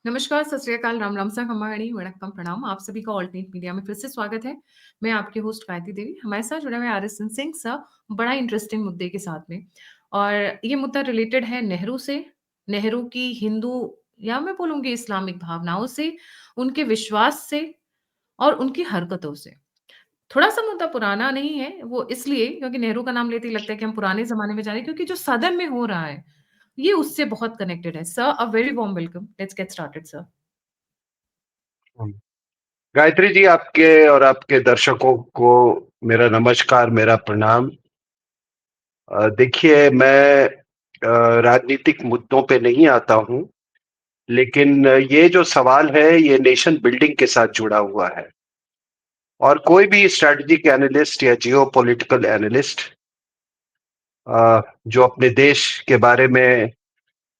नमस्कार, सत श्री अकाल, राम राम सा खम्बाणी, वणक्कम, प्रणाम। आप सभी का ऑल्टरनेट मीडिया में फिर से स्वागत है। मैं आपकी होस्ट गायत्री देवी। हमारे साथ जुड़े हुए आर.एस. सिंह सर, बड़ा इंटरेस्टिंग मुद्दे के साथ में। और ये मुद्दा रिलेटेड है नेहरू से, नेहरू की हिंदू या मैं बोलूँगी इस्लामिक भावनाओं से, उनके विश्वास से और उनकी हरकतों से। थोड़ा-सा मुद्दा पुराना नहीं है, वो इसलिए क्योंकि नेहरू का नाम लेते ही लगता है कि हम पुराने ज़माने में जा रहे हैं, क्योंकि जो सदन में हो रहा है, ये उससे बहुत कनेक्टेड है। Sir, a very warm welcome. Let's get started sir. Hmm. Gayatri ji, आपके और आपके दर्शकों को मेरा नमस्कार, मेरा प्रणाम। देखिए, मैं राजनीतिक मुद्दों पे नहीं आता हूं, लेकिन ये जो सवाल है ये नेशन बिल्डिंग के साथ जुड़ा हुआ है। और कोई भी स्ट्रेटेजिक एनालिस्ट या जियो पॉलिटिकल एनालिस्ट जो अपने देश के बारे में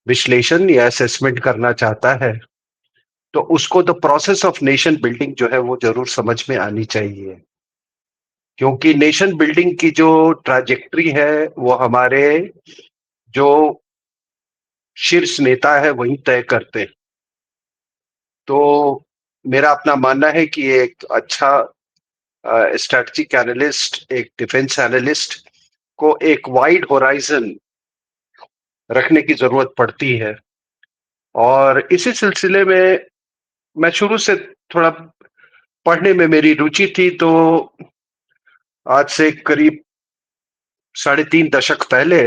विश्लेषण या असेसमेंट करना चाहता है, तो उसको the process of nation building जो है वो जरूर समझ में आनी चाहिए। क्योंकि नेशन बिल्डिंग की जो ट्रैजेक्टरी है वो हमारे जो शीर्ष नेता है वही तय करते हैं। तो मेरा अपना मानना है कि एक अच्छा स्ट्रेटजिक एनालिस्ट, एक डिफेंस एनालिस्ट को एक वाइड होराइजन रखने की जरूरत पड़ती है। और इसी सिलसिले में मैं शुरू से थोड़ा पढ़ने में मेरी रुचि थी। तो आज से करीब 3.5 दशक पहले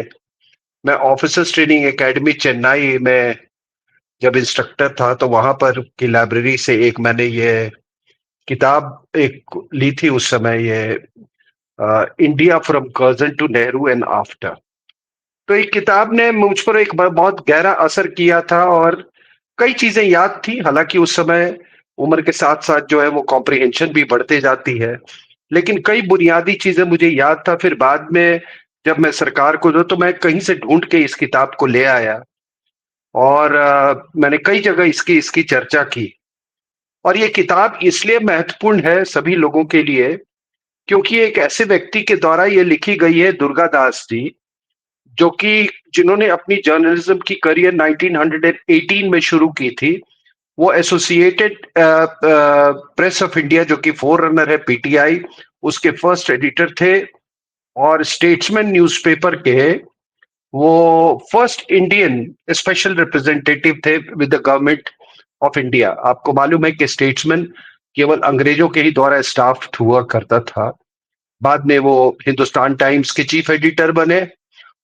मैं ऑफिसर्स ट्रेनिंग एकेडमी चेन्नई में जब इंस्ट्रक्टर था, तो वहां पर की लाइब्रेरी से एक मैंने ये किताब एक ली थी उस समय, ये India from Curzon to Nehru and after. तो एक किताब ने मुझ पर एक बहुत गहरा असर किया था और कई चीजें याद थी। हालांकि उस समय उम्र के साथ साथ जो है वो कॉम्प्रिहेंशन भी बढ़ते जाती है, लेकिन कई बुनियादी चीजें मुझे याद था। फिर बाद में जब मैं सरकार को दो तो मैं कहीं से ढूंढ के इस किताब को ले आया और मैंने कई जगह इसकी इसकी चर्चा की। और ये किताब इसलिए महत्वपूर्ण है सभी लोगों के लिए क्योंकि एक ऐसे व्यक्ति के द्वारा ये लिखी गई है, दुर्गा दास जी, जो कि जिन्होंने अपनी जर्नलिज्म की करियर 1918 में शुरू की थी। वो एसोसिएटेड प्रेस ऑफ इंडिया, जो कि फोर रनर है पीटीआई, उसके फर्स्ट एडिटर थे। और स्टेट्समैन न्यूज़पेपर के वो फर्स्ट इंडियन स्पेशल रिप्रेजेंटेटिव थे with the government of India. आपको मालूम है कि स्टेट्समैन केवल अंग्रेजों के ही द्वारा स्टाफ हुआ करता था। बाद में वो हिंदुस्तान टाइम्स के चीफ एडिटर बने।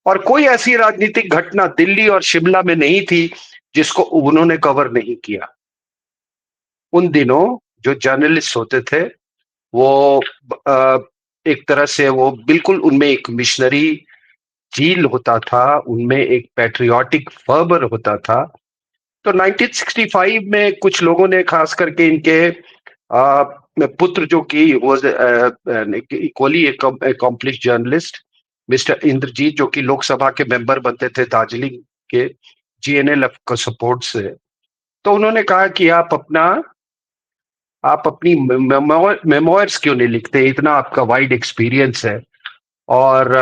और कोई ऐसी राजनीतिक घटना दिल्ली और शिमला में नहीं थी जिसको उन्होंने कवर नहीं किया। उन दिनों जो जर्नलिस्ट होते थे वो अ, एक तरह से वो बिल्कुल उनमें एक मिशनरी जील होता था, उनमें एक पैट्रियोटिक फर्वर होता था। तो 1965 में कुछ लोगों ने, खास करके इनके पुत्र, जो कि was equally accomplish journalist, mister Inderjit, जो कि लोकसभा के मेंबर बनते थे दार्जिलिंग के जीएनएलएफ का सपोर्ट से। तो उन्होंने कहा कि आप अपनी मेमोयर्स क्यों नहीं लिखते, इतना आपका वाइड एक्सपीरियंस है। और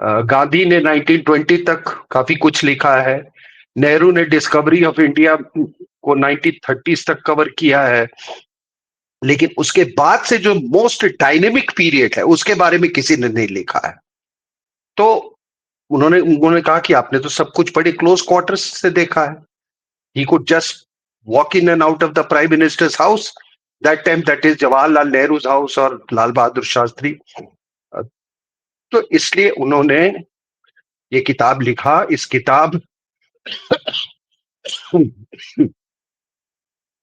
गांधी ने 1920 तक काफी कुछ लिखा है। नेहरू ने डिस्कवरी ऑफ इंडिया को 1930s तक कवर किया है। लेकिन उसके बाद से जो मोस्ट डायनेमिक पीरियड है उसके बारे में किसी ने नहीं लिखा है। तो उन्होंने उन्होंने कहा कि आपने तो सब कुछ बड़े क्लोज क्वार्टर्स से देखा है। He could just walk in and out of the prime ministers house that time, that is Jawaharlal Nehru house और लाल बहादुर शास्त्री। तो इसलिए उन्होंने ये किताब लिखा। इस किताब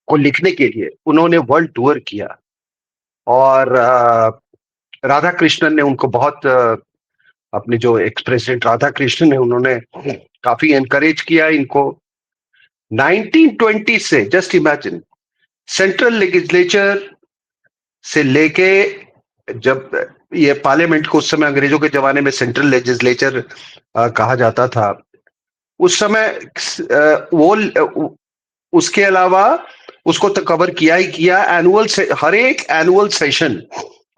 को लिखने के लिए उन्होंने वर्ल्ड टूर किया। और राधा कृष्णन ने उनको बहुत अपने जो एक्स प्रेसिडेंट राधा कृष्णन ने, उन्होंने काफी एनकरेज किया इनको। 1920 से, जस्ट इमेजिन, सेंट्रल लेजिस्लेचर से लेके, जब ये पार्लियामेंट को उस समय अंग्रेजों के जमाने में सेंट्रल लेजिस्लेचर कहा जाता था, उस समय वो उसके अलावा उसको तो कवर किया ही किया। एनुअल से हर एक annual session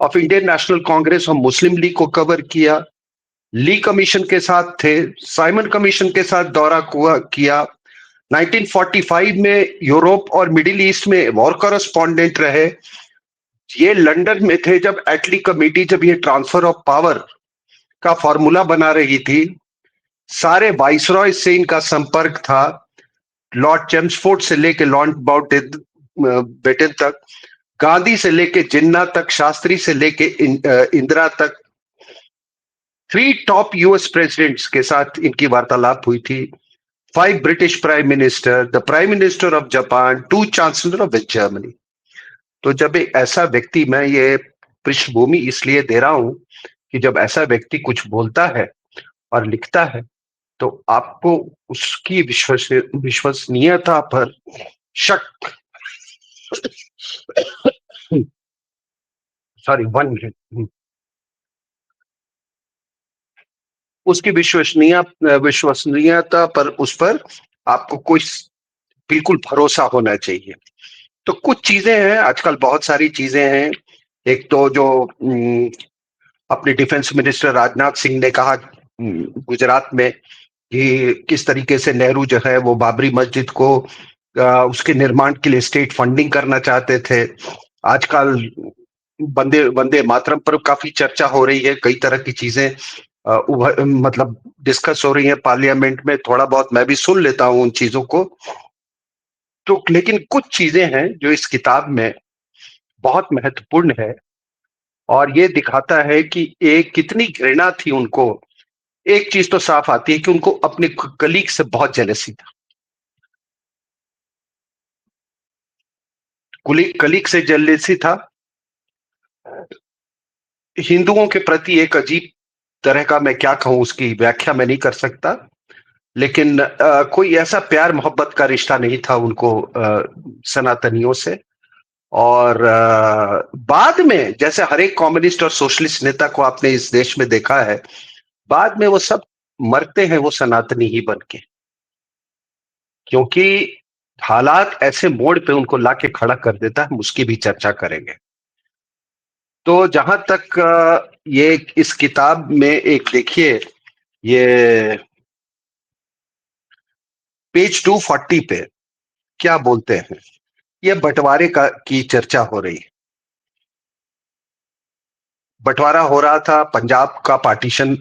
of Indian national Congress और मुस्लिम लीग को कवर किया। ली कमीशन के साथ थे, साइमन कमीशन के साथ दौरा किया। 1945 में यूरोप और मिडिल ईस्ट में वॉर कॉरेस्पॉन्डेंट रहे। ये लंदन में थे जब एटली कमेटी जब ये ट्रांसफर ऑफ पावर का फॉर्मूला बना रही थी। सारे वाइसरॉय से इनका संपर्क था, लॉर्ड चेम्सफोर्ड से लेके लॉर्ड माउंटबेटन तक, गांधी से लेके जिन्ना तक, शास्त्री से लेके इंदिरा तक। 3 टॉप यूएस प्रेसिडेंट्स के साथ इनकी वार्तालाप हुई थी। 5 British prime minister, the prime minister of Japan, 2 chancellor of West Germany. तो जब एक ऐसा व्यक्ति, मैं ये पृष्ठभूमि इसलिए दे रहा हूं कि जब ऐसा व्यक्ति कुछ बोलता है और लिखता है तो आपको उसकी विश्वसनीयता पर शक, सॉरी 1 मिनट, उसकी विश्वसनीयता पर, उस पर आपको कोई बिल्कुल भरोसा होना चाहिए। तो कुछ चीजें हैं, आजकल बहुत सारी चीजें हैं। एक तो जो अपने डिफेंस मिनिस्टर राजनाथ सिंह ने कहा गुजरात में कि किस तरीके से नेहरू जो है वो बाबरी मस्जिद को उसके निर्माण के लिए स्टेट फंडिंग करना चाहते थे। आजकल वंदे वंदे मातरम पर काफी चर्चा हो रही है, कई तरह की चीजें मतलब डिस्कस हो रही है पार्लियामेंट में। थोड़ा बहुत मैं भी सुन लेता हूं उन चीजों को। तो लेकिन कुछ चीजें हैं जो इस किताब में बहुत महत्वपूर्ण है और ये दिखाता है कि एक कितनी घृणा थी उनको। एक चीज तो साफ आती है कि उनको अपने कलीग से बहुत जेलसी था, कलीग से जेलसी था। हिंदुओं के प्रति एक अजीब तरह का, मैं क्या कहूं, उसकी व्याख्या मैं नहीं कर सकता, लेकिन कोई ऐसा प्यार मोहब्बत का रिश्ता नहीं था उनको सनातनियों से। और बाद में जैसे हर एक कम्युनिस्ट और सोशलिस्ट नेता को आपने इस देश में देखा है, बाद में वो सब मरते हैं वो सनातनी ही बन के, क्योंकि हालात ऐसे मोड़ पे उनको लाके खड़ा कर देता है। हम उसकी भी चर्चा करेंगे। तो जहां तक ये इस किताब में एक देखिए, ये पेज 240 पे क्या बोलते हैं, ये बंटवारे का की चर्चा हो रही है। बंटवारा हो रहा था, पंजाब का पार्टीशन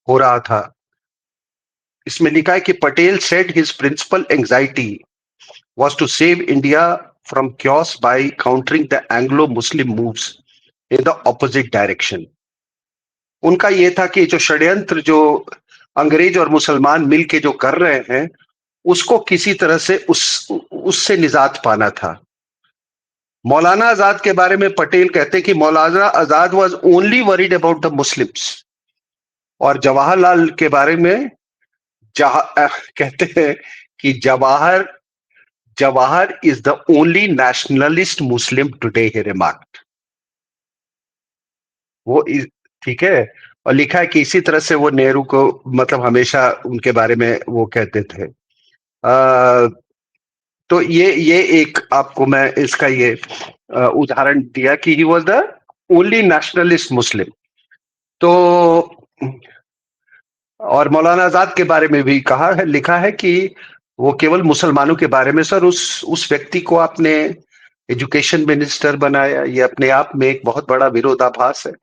हो रहा था। इसमें लिखा है कि Patel said his principal anxiety was to save India from chaos by countering the Anglo-Muslim moves in the opposite direction. उनका ये था कि जो षड्यंत्र जो अंग्रेज और मुसलमान मिलके जो कर रहे हैं, उसको किसी तरह से उससे निजात पाना था। मौलाना आजाद के बारे में पटेल कहते हैं कि Maulana Azad was only worried about the Muslims. और जवाहरलाल के बारे में कहते हैं कि Jawahar is the only nationalist Muslim today, he remarked. वो ठीक है। और लिखा है कि इसी तरह से वो नेहरू को मतलब हमेशा उनके बारे में वो कहते थे। तो ये एक आपको मैं इसका ये उदाहरण दिया कि he was the only nationalist Muslim. तो और मौलाना आजाद के बारे में भी कहा है, लिखा है कि वो केवल मुसलमानों के बारे में, सर उस व्यक्ति को आपने एजुकेशन मिनिस्टर बनाया, ये अपने आप में एक बहुत बड़ा विरोधाभास है।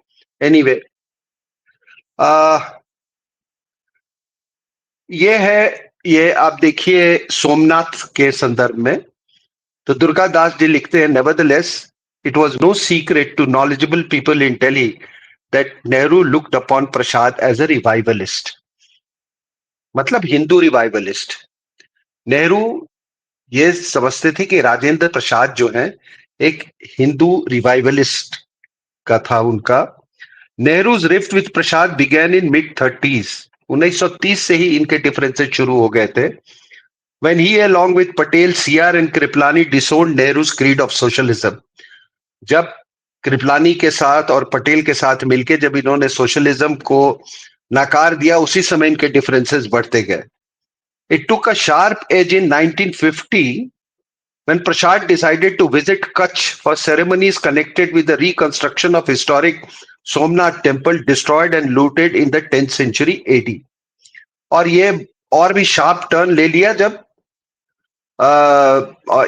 एनीवे ये है, ये आप देखिए सोमनाथ के संदर्भ में। तो दुर्गा दास जी लिखते हैं, nevertheless it was no secret to knowledgeable people in Delhi that Nehru looked upon Prasad as a revivalist, मतलब हिंदू रिवाइवलिस्ट। नेहरू ये समझते थे कि राजेंद्र प्रसाद जो है एक हिंदू रिवाइवलिस्ट का था उनका। Nehru's rift with Prasad began in mid 30s। 1930 से ही इनके डिफरेंसेस शुरू हो गए थे। When he along with Patel, CR and Kriplani disowned Nehru's creed of socialism, जब कृपलानी के साथ और पटेल के साथ मिलके जब इन्होंने सोशलिज्म को नकार दिया, उसी समय इनके डिफरेंसेस बढ़ते गए। It took a sharp edge in 1950 when Prasad decided to visit Kutch for ceremonies connected with the reconstruction of historic Somnath temple destroyed and looted in the 10th century AD. और ये और भी sharp turn ले लिया जब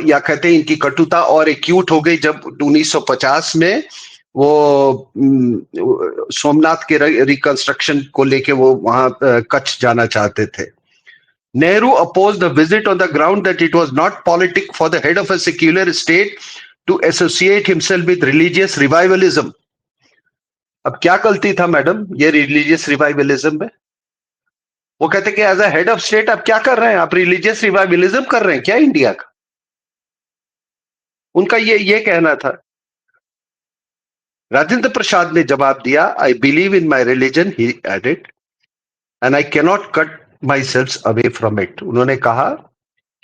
या कहते हैं इनकी कटुता और एक्यूट हो गई जब 1950 में वो सोमनाथ के रिकंस्ट्रक्शन को लेके वो वहां कच्छ जाना चाहते थे. Nehru opposed the visit on the ground that it was not politic for the head of a secular state to associate himself with religious revivalism. अब क्या गलती था मैडम ये रिलीजियस रिवाइवलिज्म में? वो कहते कि as a head of state आप क्या कर रहे हैं? आप रिलीजियस रिवाइवलिज्म कर रहे हैं क्या इंडिया का? उनका ये कहना था. राजेंद्र प्रसाद ने जवाब दिया, I believe in my religion, he added, and I cannot cut myself away from it. उन्होंने कहा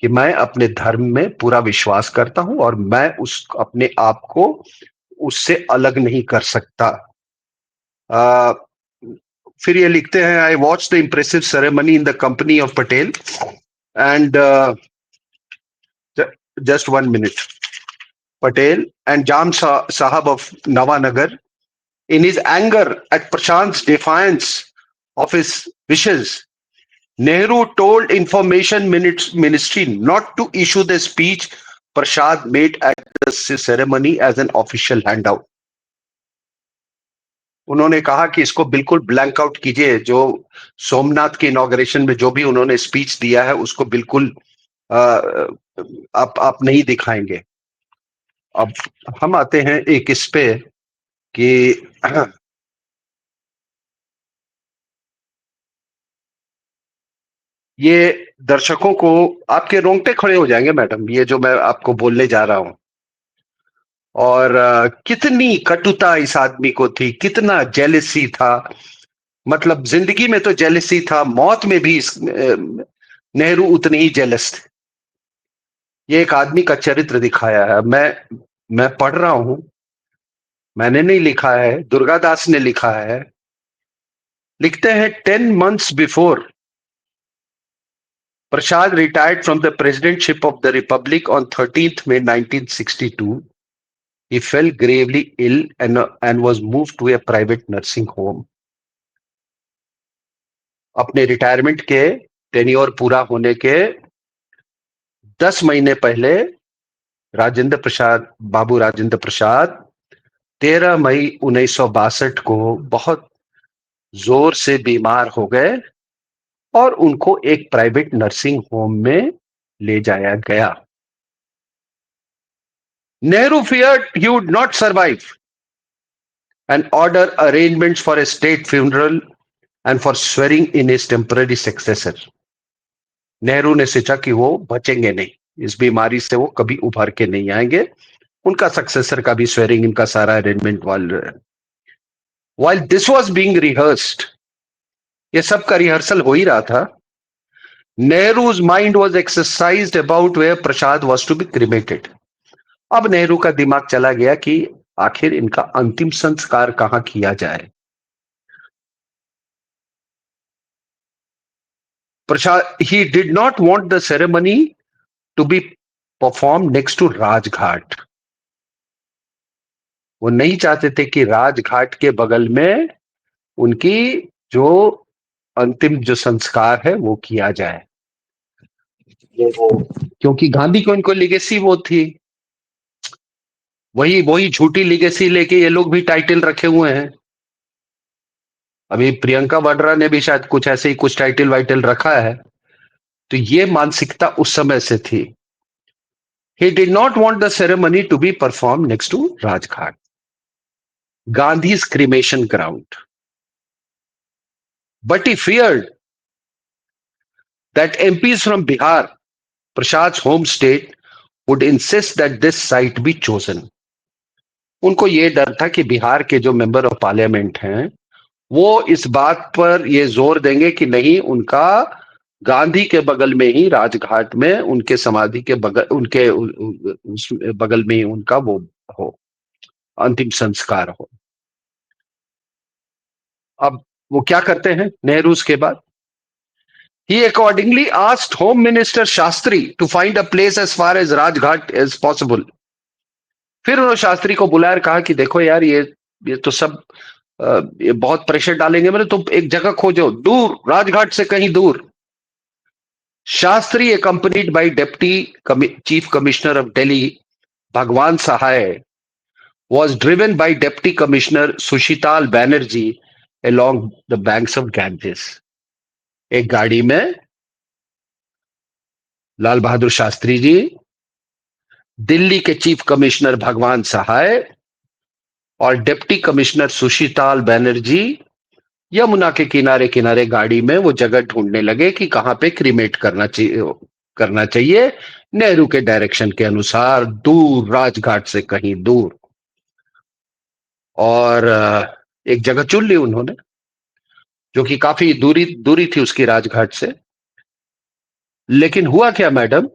कि मैं अपने धर्म में पूरा विश्वास करता हूं और मैं उस अपने आप को उससे अलग नहीं कर सकता. फिर ये लिखते हैं, I watch the impressive ceremony in the company of Patel and just 1 minute. Patel and Jam Sahab of Nawanagar, in his anger at Prashant's defiance of his wishes, Nehru told Information Ministry not to issue the speech Prasad made at the ceremony as an official handout. उन्होंने कहा कि इसको बिल्कुल blank out कीजिए. जो सोमनाथ के inauguration में जो भी उन्होंने स्पीच दिया है उसको बिल्कुल आप नहीं दिखाएंगे. अब हम आते हैं एक इस पे कि ये दर्शकों को आपके रोंगटे खड़े हो जाएंगे मैडम, ये जो मैं आपको बोलने जा रहा हूं. और कितनी कटुता इस आदमी को थी, कितना जेलसी था. मतलब जिंदगी में तो जेलसी था, मौत में भी नेहरू उतने ही जेलस थे. ये एक आदमी का चरित्र दिखाया है. मैं पढ़ रहा हूं, मैंने नहीं लिखा है, दुर्गादास ने लिखा है. लिखते हैं 10 months before Prasad retired from the presidentship of the Republic on 13th May 1962. He fell gravely ill and was moved to a private nursing home. अपने रिटायरमेंट के टेन्योर पूरा होने के 10 महीने पहले बाबू राजेंद्र प्रसाद 13 मई 1962 को बहुत जोर से बीमार हो गए और उनको एक प्राइवेट नर्सिंग होम में ले जाया गया. Nehru feared he would not survive and ordered arrangements for a state funeral and for swearing in his temporary successor. Nehru ने सोचा कि वो बचेंगे नहीं, इस बीमारी से वो कभी उभर के नहीं आएंगे. उनका सक्सेसर का भी स्वेरिंग, इनका सारा arrangement while this was being rehearsed, ये सब का रिहर्सल हो ही रहा था. Nehru's mind was exercised about where Prasad was to be cremated. अब नेहरू का दिमाग चला गया कि आखिर इनका अंतिम संस्कार कहां किया जाए. Prasad, he did not want the ceremony to be performed next to Rajghat. वो नहीं चाहते थे कि राजघाट के बगल में उनकी जो अंतिम जो संस्कार है वो किया जाए, क्योंकि गांधी को इनको लिगेसी वो थी, वही झूठी लिगेसी लेके ये लोग भी टाइटल रखे हुए हैं. अभी प्रियंका वाड्रा ने भी शायद कुछ ऐसे ही कुछ टाइटल वाइटल रखा है. तो ये मानसिकता उस समय से थी. He did not want the ceremony to be performed next to Rajghat, Gandhi's cremation ground. But he feared that MPs from Bihar, Prasad's home state, would insist that this site be chosen. उनको ये डर था कि बिहार के जो member of parliament हैं वो इस बात पर ये जोर देंगे कि नहीं, उनका गांधी के बगल में ही राजघाट में उनके समाधि के बगल, उनके उस बगल में ही उनका वो हो, अंतिम संस्कार हो. अब वो क्या करते हैं नेहरू के बाद? He accordingly asked Home Minister Shastri to find a place as far as Rajghat as possible. फिर उन्होंने शास्त्री को बुलाया और कहा कि देखो यार, ये तो सब ये बहुत प्रेशर डालेंगे, मैंने तो एक जगह खोजो दूर, राजघाट से कहीं दूर. Shastri accompanied by Deputy Chief Commissioner of Delhi, Bhagwan Sahai, was driven by Deputy Commissioner Sushital Banerjee along the banks of Ganges. एक गाड़ी में लाल बहादुर शास्त्री जी, दिल्ली के चीफ कमिश्नर भगवान सहाय और डिप्टी कमिश्नर सुशीताल बनर्जी यमुना के किनारे किनारे गाड़ी में वो जगह ढूंढने लगे कि कहां पे क्रीमेट करना चाहिए नेहरू के डायरेक्शन के अनुसार, दूर राजघाट से कहीं दूर। और एक जगह चुन ली उन्होंने जो कि काफी दूरी दूरी थी उसकी राजघाट से। लेकिन हुआ क्या madam,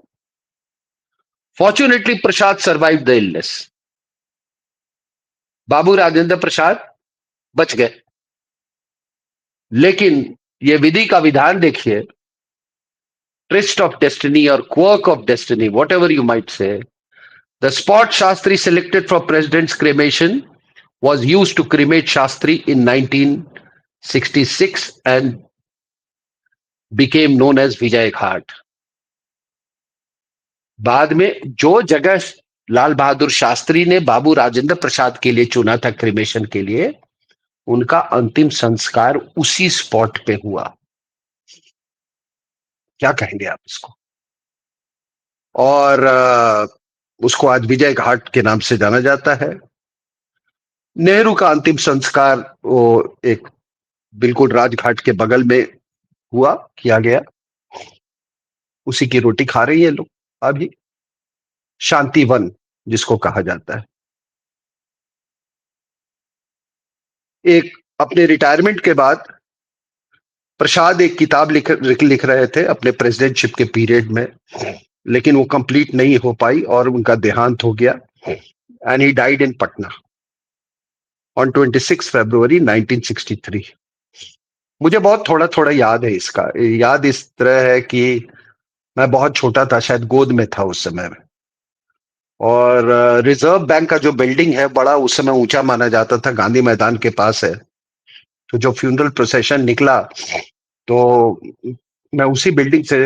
fortunately Prasad survive the illness. Babu Rajendra Prasad बच गए। लेकिन ये विधि का विधान देखिए, twist of destiny or quirk of destiny, whatever you might say, the spot Shastri selected for president's cremation was used to cremate Shastri in 1966 and became known as Vijay Ghat. बाद में जो जगह लाल बहादुर शास्त्री ने बाबू राजेंद्र प्रसाद के लिए चुना था क्रिमेशन के लिए, उनका अंतिम संस्कार उसी स्पॉट पे हुआ। क्या कहेंगे आप इसको? और उसको आज विजय घाट के नाम से जाना जाता है। नेहरू का अंतिम संस्कार वो एक बिल्कुल राजघाट के बगल में किया गया। उसी की रोटी खा रही है लोग अभी, शांतिवन जिसको कहा जाता है। एक अपने रिटायरमेंट के बाद प्रसाद एक किताब लिख रहे थे अपने प्रेसिडेंटशिप के पीरियड में, लेकिन वो कंप्लीट नहीं हो पाई और उनका देहांत हो गया। And he died in Patna on 26 फरवरी 1963। मुझे बहुत थोड़ा थोड़ा याद है इसका। याद इस तरह है कि मैं बहुत छोटा था, शायद गोद में था उस समय में। और रिजर्व बैंक का जो बिल्डिंग है बड़ा उस समय ऊंचा माना जाता था, गांधी मैदान के पास है। तो जो फ्यूनरल प्रोसेशन निकला तो मैं उसी बिल्डिंग से,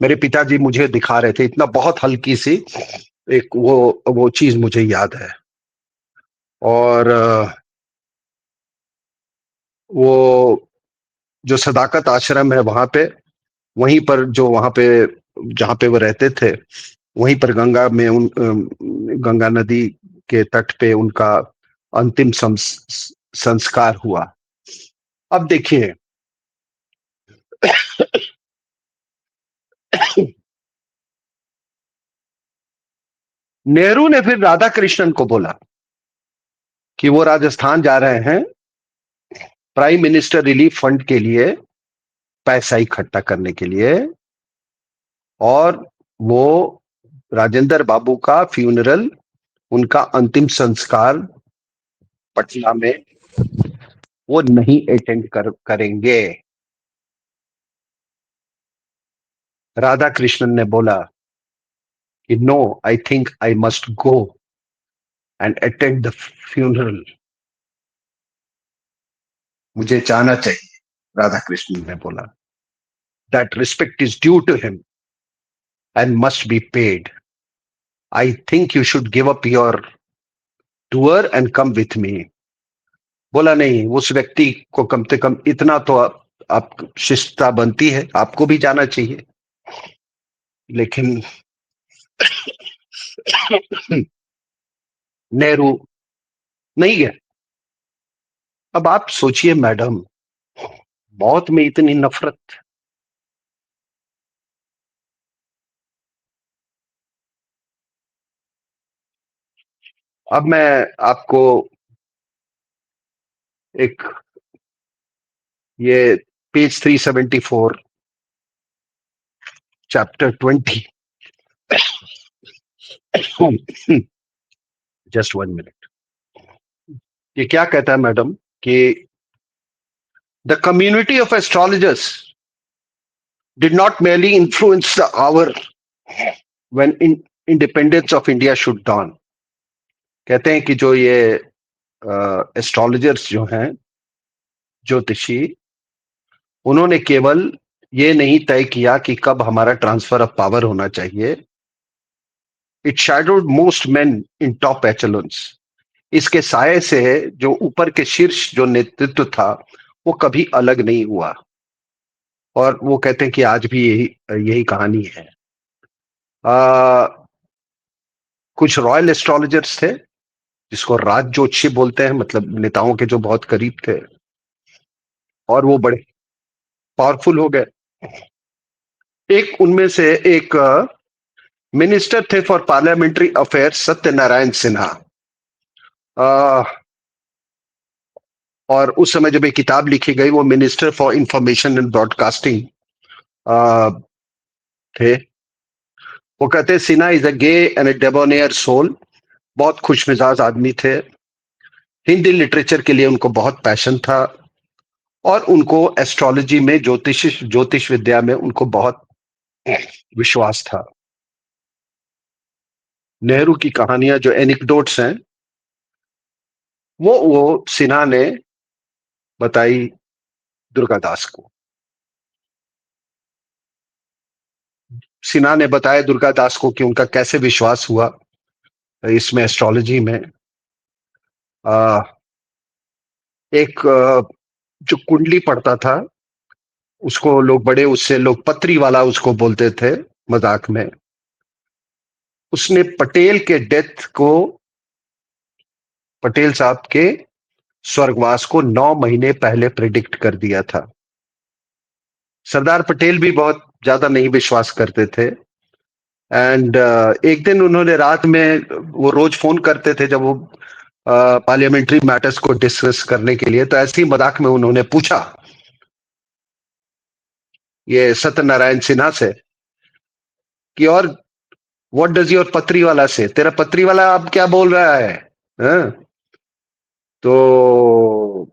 मेरे पिताजी मुझे दिखा रहे थे, इतना बहुत हल्की सी एक वो चीज मुझे याद है। और वो जो सदाकत आश्रम है वहां पे, वहीं पर जो वहां पे जहां पे वो रहते थे, वहीं पर गंगा नदी के तट पे उनका अंतिम संस्कार हुआ। अब देखिए नेहरू ने फिर राधा कृष्णन को बोला कि वो राजस्थान जा रहे हैं प्राइम मिनिस्टर रिलीफ फंड के लिए पैसा इकट्ठा करने के लिए, और वो राजेंद्र बाबू का फ्यूनरल, उनका अंतिम संस्कार पटना में वो नहीं अटेंड करेंगे। राधा कृष्णन ने बोला कि no, I think I must go and attend the funeral. मुझे जाना चाहिए, राधा कृष्णन ने बोला। That respect is due to him and must be paid. I think you should give up your tour and come with me. बोला नहीं, उस व्यक्ति को कम से कम इतना तो आप शिष्टता बनती है, आपको भी जाना चाहिए। लेकिन नेहरू नहीं गए। अब आप सोचिए मैडम, मौत में इतनी नफरत। अब मैं आपको एक ये पेज 374 चैप्टर 20, जस्ट 1 मिनट। ये क्या कहता है मैडम कि the community of astrologers did not merely influence the hour when independence of India should dawn। कहते हैं कि जो ये एस्ट्रोलॉजर्स जो हैं, ज्योतिषी, उन्होंने केवल ये नहीं तय किया कि कब हमारा ट्रांसफर ऑफ पावर होना चाहिए. It shadowed most men in top echelons. इसके साये से जो ऊपर के शीर्ष जो नेतृत्व था वो कभी अलग नहीं हुआ. और वो कहते हैं कि आज भी यही यही कहानी है. आ, कुछ रॉयल एस्ट्रोलॉजर्स थे जिसको राज ज्योतिषी बोलते हैं, मतलब नेताओं के जो बहुत करीब थे, और वो बड़े पावरफुल हो गए. एक उनमें से एक मिनिस्टर थे for parliamentary affairs, Satyanarayan Sinha. आ, और उस समय जब एक किताब लिखी गई, वो minister for information and broadcasting थे. वो कहते Sinha is a gay and a debonair soul. बहुत खुश मिजाज आदमी थे. हिंदी लिटरेचर के लिए उनको बहुत पैशन था, और उनको एस्ट्रोलॉजी में, ज्योतिष ज्योतिष विद्या में उनको बहुत विश्वास था. नेहरू की कहानियां जो एनिक्डोट्स हैं, वो सिन्हा ने बताई दुर्गादास को. सिन्हा ने बताया दुर्गादास को कि उनका कैसे विश्वास हुआ इसमें, एस्ट्रोलॉजी में. आ, एक जो कुंडली पढ़ता था, उसको लोग बड़े, उससे लोग पत्री वाला उसको बोलते थे मजाक में. उसने पटेल के डेथ को, पटेल साहब के स्वर्गवास को 9 महीने पहले प्रिडिक्ट कर दिया था. सरदार पटेल भी बहुत ज्यादा नहीं विश्वास करते थे. एंड एक दिन उन्होंने रात में, वो रोज फोन करते थे जब वो पार्लियामेंट्री मैटर्स को डिस्कस करने के लिए, तो ऐसे ही मजाक में उन्होंने पूछा ये सत्यनारायण सिन्हा से कि और व्हाट डज योर पत्री वाला से, तेरा पत्री वाला अब क्या बोल रहा है. हाँ? तो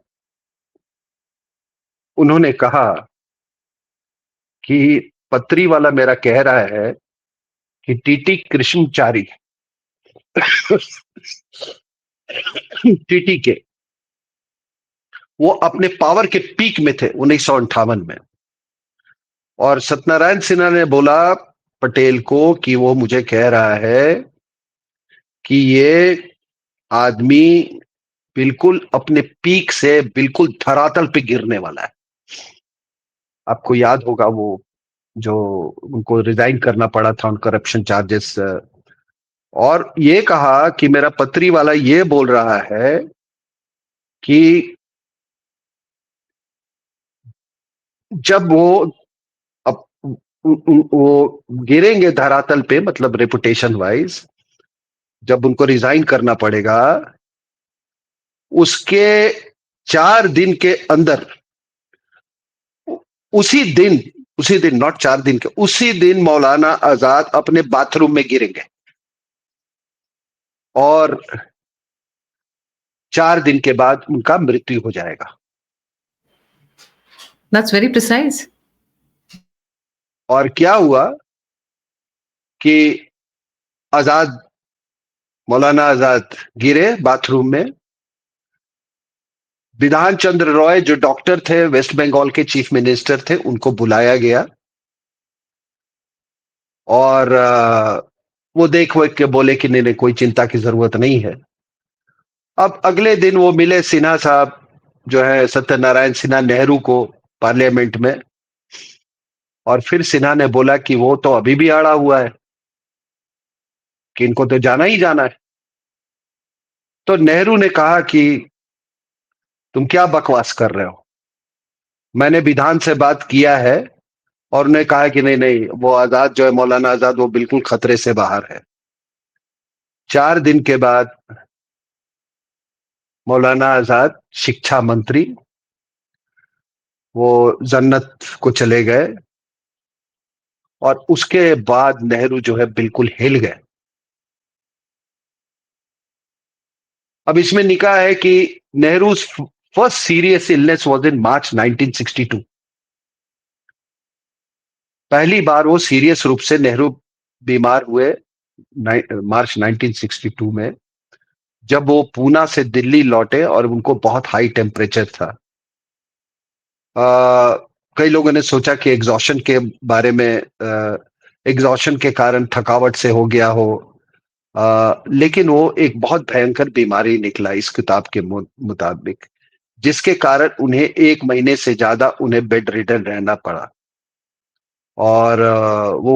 उन्होंने कहा कि पत्री वाला मेरा कह रहा है कि टीटी कृष्णचारी टीटी के, वो अपने पावर के पीक में थे 1958 में. और सत्यनारायण सिन्हा ने बोला पटेल को कि वो मुझे कह रहा है कि ये आदमी बिल्कुल अपने पीक से बिल्कुल धरातल पे गिरने वाला है. आपको याद होगा वो जो उनको रिजाइन करना पड़ा था उन करप्शन चार्जेस. और ये कहा कि मेरा पत्री वाला ये बोल रहा है कि जब वो अब वो गिरेंगे धरातल पे, मतलब रेपुटेशन वाइज, जब उनको रिजाइन करना पड़ेगा, उसके 4 दिन के अंदर, उसी दिन उसी दिन, नॉट 4 दिन के, उसी दिन मौलाना आजाद अपने बाथरूम में गिरेंगे, और 4 दिन के बाद उनका मृत्यु हो जाएगा. That's very precise. और क्या हुआ कि आजाद, मौलाना आजाद गिरे बाथरूम में. विधान चंद्र रॉय जो डॉक्टर थे, वेस्ट बंगाल के चीफ मिनिस्टर थे, उनको बुलाया गया. और वो देख वेख के बोले कि नहीं नहीं, कोई चिंता की जरूरत नहीं है. अब अगले दिन वो मिले सिन्हा साहब, जो है सत्यनारायण सिन्हा, नेहरू को पार्लियामेंट में. और फिर सिन्हा ने बोला कि वो तो अभी भी अड़ा हुआ है कि इनको तो जाना ही जाना है. तो नेहरू ने कहा कि तुम क्या बकवास कर रहे हो, मैंने विधान से बात किया है, और उन्हें कहा कि नहीं नहीं, वो आजाद जो है, मौलाना आजाद, वो बिल्कुल खतरे से बाहर है. 4 दिन के बाद मौलाना आजाद शिक्षा मंत्री, वो जन्नत को चले गए. और उसके बाद नेहरू जो है बिल्कुल हिल गए. अब इसमें लिखा है कि Nehru first serious illness was in March 1962. पहली बार वो सीरियस रूप से नेहरू बीमार हुए मार्च 1962 में, जब वो पूना से दिल्ली लौटे और उनको बहुत हाई टेम्परेचर था. कई लोगों ने सोचा कि एग्जॉशन के बारे में, एग्जॉशन के कारण थकावट से हो गया हो, लेकिन वो एक बहुत भयंकर बीमारी निकला इस किताब के मुताबिक, जिसके कारण उन्हें 1 महीने से ज्यादा उन्हें बेड रिडन रहना पड़ा। और वो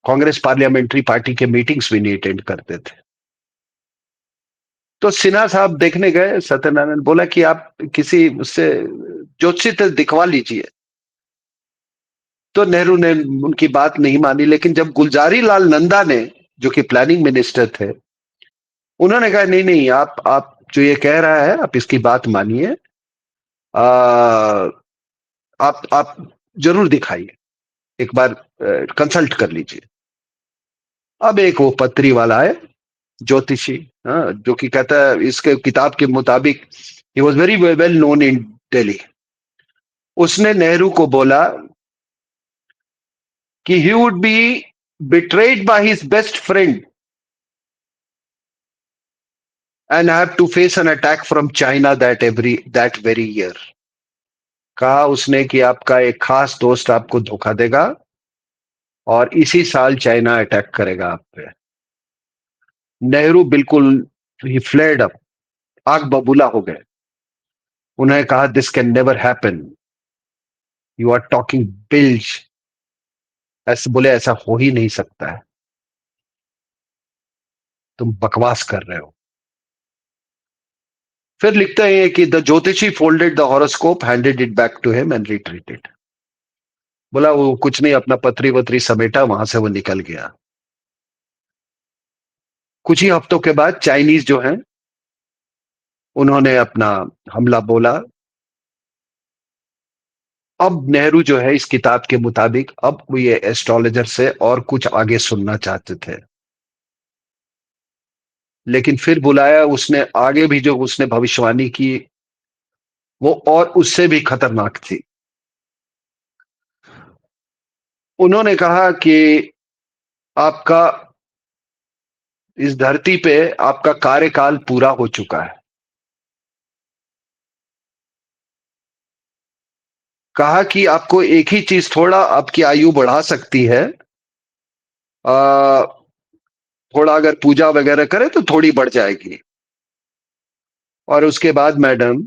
कांग्रेस पार्लियामेंट्री पार्टी के मीटिंग्स भी नहीं अटेंड करते थे। तो सिन्हा साहब देखने गए, सत्यनारायण बोला कि आप किसी उससे ज्योतिषी से दिखवा लीजिए। तो नेहरू ने उनकी बात नहीं मानी, लेकिन जब गुलजारी लाल नंदा ने, जो कि प्लानिंग मिनिस्टर थे, उन्होंने कहा नहीं नहीं, आप जो ये कह रहा है आप इसकी बात मानिए, आप जरूर दिखाइए, एक बार कंसल्ट कर लीजिए। अब एक वो पत्री वाला है, ज्योतिषी, हाँ, जो कि कहता है इसके किताब के मुताबिक he was very well known in Delhi. उसने नेहरू को बोला कि he would be betrayed by his best friend and have to face an attack from China that very year। कहा उसने कि आपका एक खास दोस्त आपको धोखा देगा और इसी साल चाइना अटैक करेगा आप पे। नेहरू बिल्कुल ही फ्लेड अप, आग बबूला हो गए। उन्होंने कहा this can never happen, you are talking bilge, ऐसे बोले ऐसा हो ही नहीं सकता है, तुम बकवास कर रहे हो। फिर लिखते हैं कि the jyotishi folded the horoscope, handed it back to him and retreated. बोला वो कुछ नहीं, अपना पत्री वत्री समेटा, वहां से वो निकल गया। कुछ ही हफ्तों के बाद चाइनीज जो हैं उन्होंने अपना हमला बोला। अब नेहरू जो है इस किताब के मुताबिक अब वो ये एस्ट्रोलॉजर से और कुछ आगे सुनना चाहते थे, लेकिन फिर बुलाया उसने, आगे भी जो उसने भविष्यवाणी की वो और उससे भी खतरनाक थी। उन्होंने कहा कि आपका इस धरती पे आपका कार्यकाल पूरा हो चुका है। कहा कि आपको एक ही चीज थोड़ा आपकी आयु बढ़ा सकती है, आ, थोड़ा अगर पूजा वगैरह करे तो थोड़ी बढ़ जाएगी। और उसके बाद मैडम,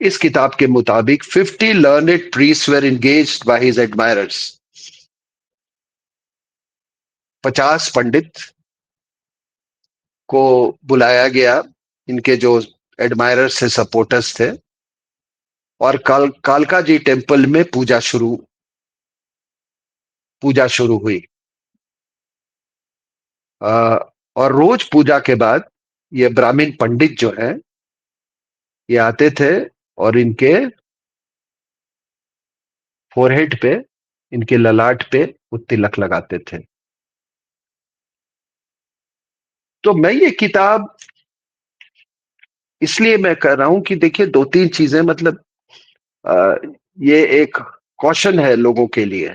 इस किताब के मुताबिक 50 learned priest were engaged by his admirers. 50 पंडित को बुलाया गया, इनके जो एडमायरर्स से सपोर्टर्स थे, और कालका जी टेम्पल में पूजा शुरू हुई। आ, और रोज पूजा के बाद ये ब्राह्मण पंडित जो हैं ये आते थे और इनके फोरहेड पे, इनके ललाट पे वो तिलक लगाते थे। तो मैं ये किताब इसलिए मैं कर रहा हूं कि देखिए दो तीन चीजें, मतलब आ, ये एक कॉशन है लोगों के लिए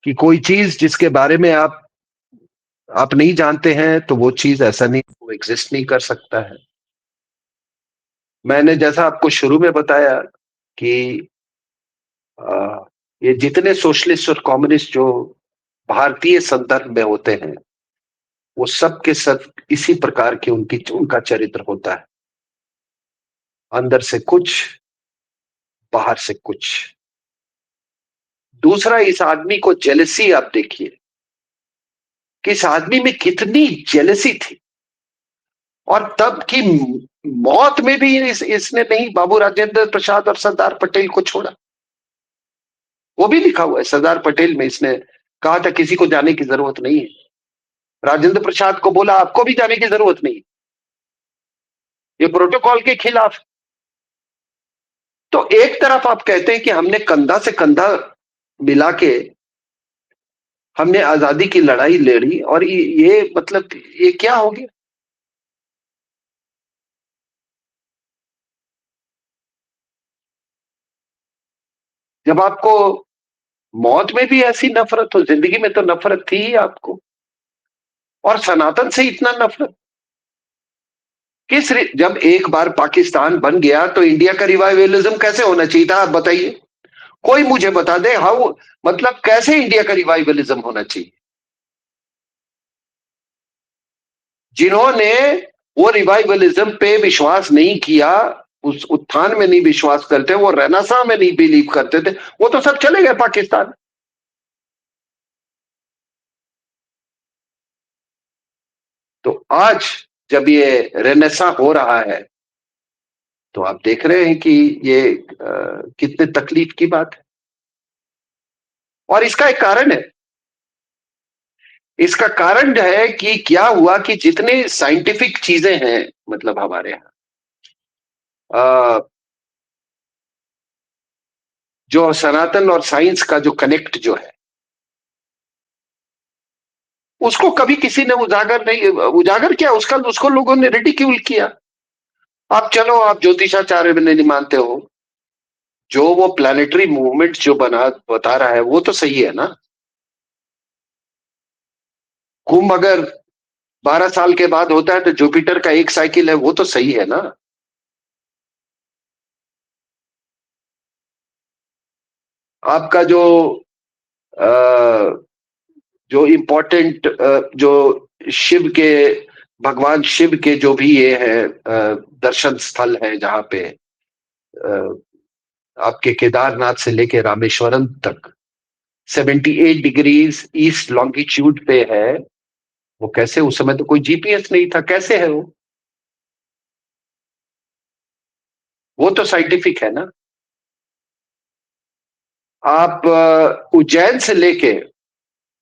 कि कोई चीज जिसके बारे में आप नहीं जानते हैं तो वो चीज ऐसा नहीं, वो एग्जिस्ट नहीं कर सकता है। मैंने जैसा आपको शुरू में बताया कि आ, ये जितने सोशलिस्ट और कम्युनिस्ट जो भारतीय संदर्भ में होते हैं वो सब के सब इसी प्रकार की उनका चरित्र होता है, अंदर से कुछ, बाहर से कुछ। दूसरा, इस आदमी को जेलसी आप देखिए कि इस आदमी में कितनी जेलसी थी। और तब की मौत में भी इसने नहीं बाबू राजेंद्र प्रसाद और सरदार पटेल को छोड़ा। वो भी लिखा हुआ है सरदार पटेल में, इसने कहा था किसी को जाने की जरूरत नहीं है। राजेंद्र प्रसाद को बोला आपको भी जाने की जरूरत नहीं, ये प्रोटोकॉल के खिलाफ। तो एक तरफ आप कहते हैं कि हमने कंधा से कंधा मिला के हमने आजादी की लड़ाई लड़ी, और ये मतलब ये क्या हो गया। जब आपको मौत में भी ऐसी नफरत हो, जिंदगी में तो नफरत थी ही आपको, और सनातन से इतना नफरत। जब एक बार पाकिस्तान बन गया तो इंडिया का रिवाइवलिज्म कैसे होना चाहिए था, आप बताइए। कोई मुझे बता दे हाउ, मतलब कैसे इंडिया का रिवाइवलिज्म होना चाहिए। जिन्होंने वो रिवाइवलिज्म पे विश्वास नहीं किया, उस उत्थान में नहीं विश्वास करते, वो रेनेसां में नहीं बिलीव करते थे, वो तो सब चले गए पाकिस्तान। तो आज जब ये रेनेसां हो रहा है तो आप देख रहे हैं कि ये कितने तकलीफ की बात है। और इसका एक कारण है, इसका कारण जो है कि क्या हुआ कि जितने साइंटिफिक चीजें हैं, मतलब हमारे यहाँ जो सनातन और साइंस का जो कनेक्ट जो है, उसको कभी किसी ने उजागर नहीं, उजागर किया, उसका उसको लोगों ने रिडिक्यूल किया। आप चलो, आप ज्योतिषाचार्य में नहीं मानते हो, जो वो प्लानिटरी मूवमेंट जो बता रहा है वो तो सही है ना। कुंभ अगर 12 साल के बाद होता है तो जुपिटर का एक साइकिल है, वो तो सही है ना। आपका अ, जो इम्पोर्टेंट जो शिव के, भगवान शिव के जो भी ये है दर्शन स्थल है, जहाँ पे अ, आपके केदारनाथ से लेके रामेश्वरम तक 78 डिग्रीज ईस्ट लॉन्गिट्यूड पे है, वो कैसे, उस समय तो कोई जीपीएस नहीं था, कैसे है वो तो साइंटिफिक है ना। आप उज्जैन से लेके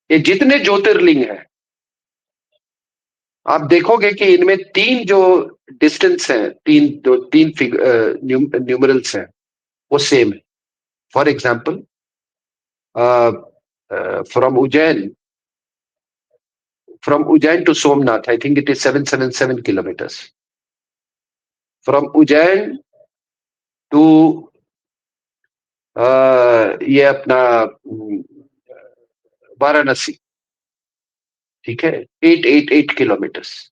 ये जितने ज्योतिर्लिंग हैं, आप देखोगे कि इनमें तीन जो डिस्टेंस है, तीन न्यूमरल्स हैं, वो सेम है। For example, from Ujjain to Somnath, I think it is 777 kilometres. From Ujjain to ये अपना वाराणसी, ठीक है, 888 किलोमीटर्स।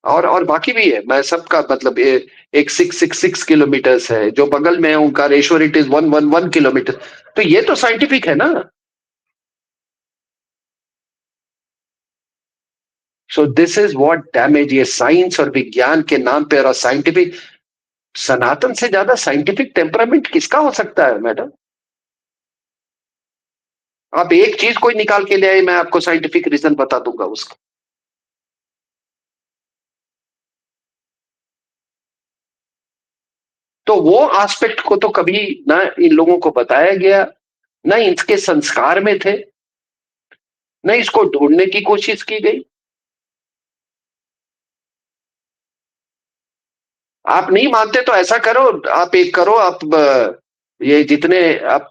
और बाकी भी है, मैं सबका मतलब ये एक 666 किलोमीटर्स है, जो बगल में है ओंकारेश्वर, इट इज 111 किलोमीटर। तो ये तो साइंटिफिक है ना। So this is what damage, ये साइंस और विज्ञान के नाम पे और साइंटिफिक, सनातन से ज्यादा साइंटिफिक टेम्परामेंट किसका हो सकता है मैडम। आप एक चीज कोई निकाल के ले आए, मैं आपको साइंटिफिक रीजन बता दूंगा उसका। तो वो एस्पेक्ट को तो कभी ना इन लोगों को बताया गया, ना इसके संस्कार में थे, ना इसको ढूंढने की कोशिश की गई। आप नहीं मानते तो ऐसा करो, आप एक करो, आप ये जितने आप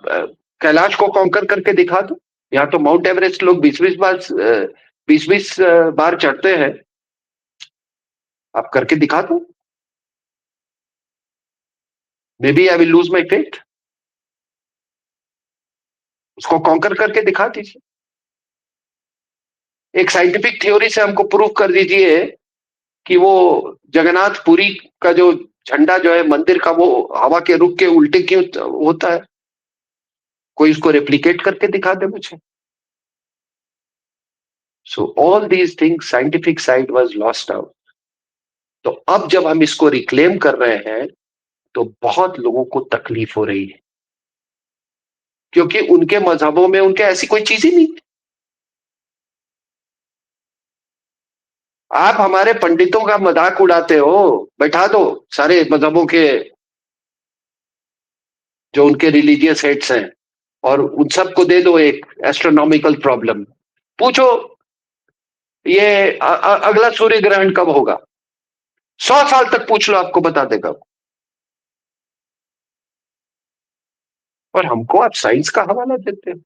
कैलाश को कॉन्कर करके दिखा दो। यहाँ तो माउंट एवरेस्ट लोग 20-20 बार, 20-20 बार चढ़ते हैं, आप करके दिखा दो। Maybe I will lose my faith, उसको कॉन्कर करके दिखा दीजिए। एक साइंटिफिक थ्योरी से हमको प्रूव कर दीजिए कि वो जगन्नाथपुरी का जो झंडा जो है मंदिर का, वो हवा के रुख के उल्टे क्यों होता है। कोई इसको रेप्लिकेट करके दिखा दे मुझे। So all these things, scientific side was lost out. तो अब जब हम इसको रिक्लेम कर रहे हैं तो बहुत लोगों को तकलीफ हो रही है, क्योंकि उनके मजहबों में उनके ऐसी कोई चीज ही नहीं। आप हमारे पंडितों का मजाक उड़ाते हो, बैठा दो सारे मजहबों के जो उनके रिलीजियस हेड्स हैं, और उन सबको दे दो एक एस्ट्रोनॉमिकल प्रॉब्लम, पूछो ये अगला सूर्य ग्रहण कब होगा, 100 साल तक पूछ लो, आपको बता देगा। और हमको आप साइंस का हवाला देते हो।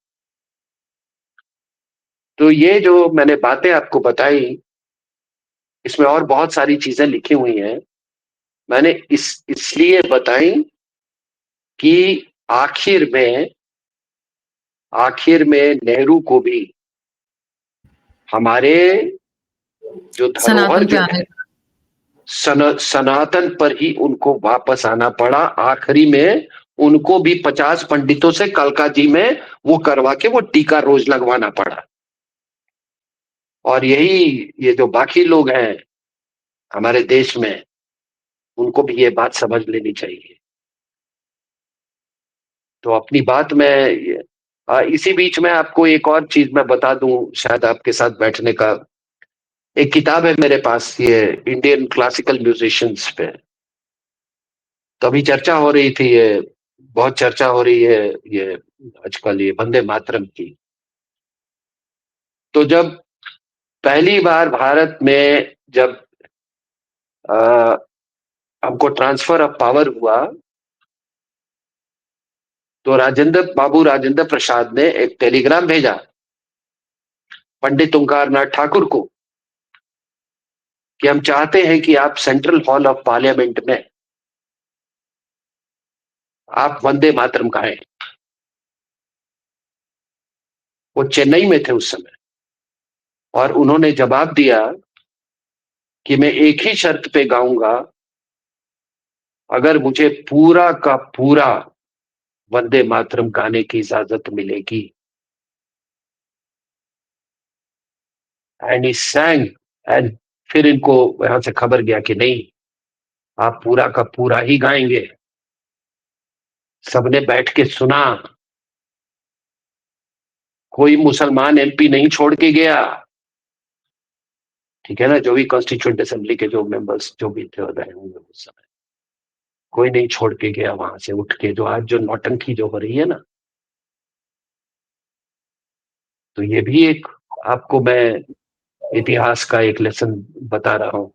तो ये जो मैंने बातें आपको बताई, इसमें और बहुत सारी चीजें लिखी हुई हैं, मैंने इसलिए बताई कि आखिर में आखिर में नेहरू को भी हमारे जो धरोहर सनातन पे जो आने है, का। सनातन पर ही उनको वापस आना पड़ा। आखिरी में उनको भी 50 पंडितों से कलका जी में वो करवा के वो टीका रोज लगवाना पड़ा। और यही ये जो बाकी लोग हैं हमारे देश में, उनको भी ये बात समझ लेनी चाहिए। तो अपनी बात में इसी बीच में आपको एक और चीज मैं बता दूं, शायद आपके साथ बैठने का। एक किताब है मेरे पास, ये इंडियन क्लासिकल म्यूजिशियंस पे। तो अभी चर्चा हो रही थी, ये बहुत चर्चा हो रही है ये आजकल, ये वंदे मातरम की। तो जब पहली बार भारत में जब आ, हमको ट्रांसफर ऑफ पावर हुआ, तो राजेंद्र प्रसाद ने एक टेलीग्राम भेजा पंडित ओंकारनाथ ठाकुर को कि हम चाहते हैं कि आप सेंट्रल हॉल ऑफ पार्लियामेंट में आप वंदे मातरम गाएं। वो चेन्नई में थे उस समय, और उन्होंने जवाब दिया कि मैं एक ही शर्त पे गाऊंगा, अगर मुझे पूरा का पूरा वंदे मातरम गाने की इजाजत मिलेगी। And he सैंग। एंड फिर इनको यहां से खबर गया कि नहीं, आप पूरा का पूरा ही गाएंगे। सबने बैठ के सुना, कोई मुसलमान एमपी नहीं छोड़ के गया। ठीक है ना, जो भी कॉन्स्टिट्यूंट असेंबली के जो मेंबर्स जो भी थे रहे होंगे उस समय, कोई नहीं छोड़ के गया वहां से उठ के। जो आज जो नौटंकी जो हो रही है ना, तो ये भी एक आपको मैं इतिहास का एक लेसन बता रहा हूं।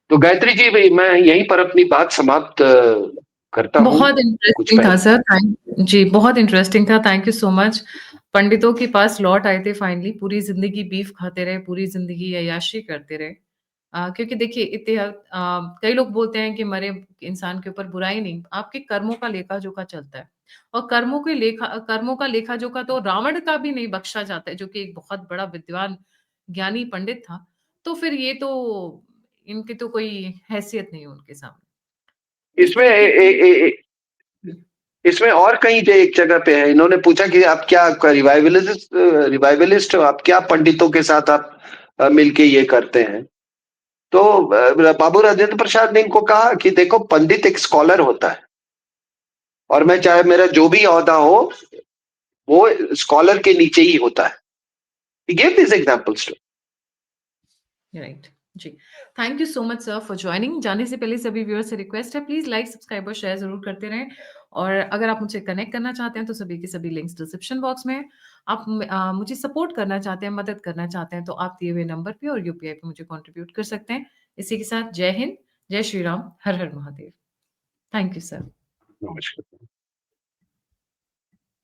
तो गायत्री जी भाई, मैं यहीं पर अपनी बात समाप्त करता हूं। बहुत कुछ इंटरेस्टिंग था पहले सर, थैंक जी, बहुत इंटरेस्टिंग था, थैंक यू सो मच। पंडितों के पास लौट आए थे फाइनली, पूरी ज़िंदगी बीफ खाते रहे, पूरी ज़िंदगी अय्याशी करते रहे। क्योंकि देखिए कई लोग बोलते हैं कि मरे इंसान के ऊपर बुराई नहीं, आपके कर्मों का लेखा-जोखा चलता है। और कर्मों का लेखा-जोखा तो रावण का भी नहीं बख्शा जाता है, जो कि एक बहुत बड़ा विद्वान, ज्ञानी पंडित था। तो फिर ये तो इनकी तो कोई हैसियत नहीं है उनके सामने। इस इसमें तरीके की इसमें और कहीं पे एक जगह पे है, इन्होंने पूछा कि आप क्या रिवाइवलिस्ट हो, आप क्या पंडितों के साथ आप मिलके ये करते हैं। तो बाबू राजेंद्र प्रसाद ने इनको कहा कि देखो, पंडित एक स्कॉलर होता है, और मैं चाहे मेरा जो भी ओहदा हो, वो स्कॉलर के नीचे ही होता है। He gave these examples too. Right जी। Thank you so much sir for joining. जाने से पहले सभी व्यूअर्स से रिक्वेस्ट है, प्लीज लाइक सब्सक्राइब और शेयर जरूर करते रहें। और अगर आप मुझे कनेक्ट करना चाहते हैं तो सभी के सभी लिंक्स डिस्क्रिप्शन बॉक्स में है। आप मुझे सपोर्ट करना चाहते हैं, मदद करना चाहते हैं, तो आप दिए हुए नंबर पे और यूपीआई पे मुझे कंट्रीब्यूट कर सकते हैं। इसी के साथ जय हिंद, जय श्री राम, हर हर महादेव। Thank you sir. नमस्कार।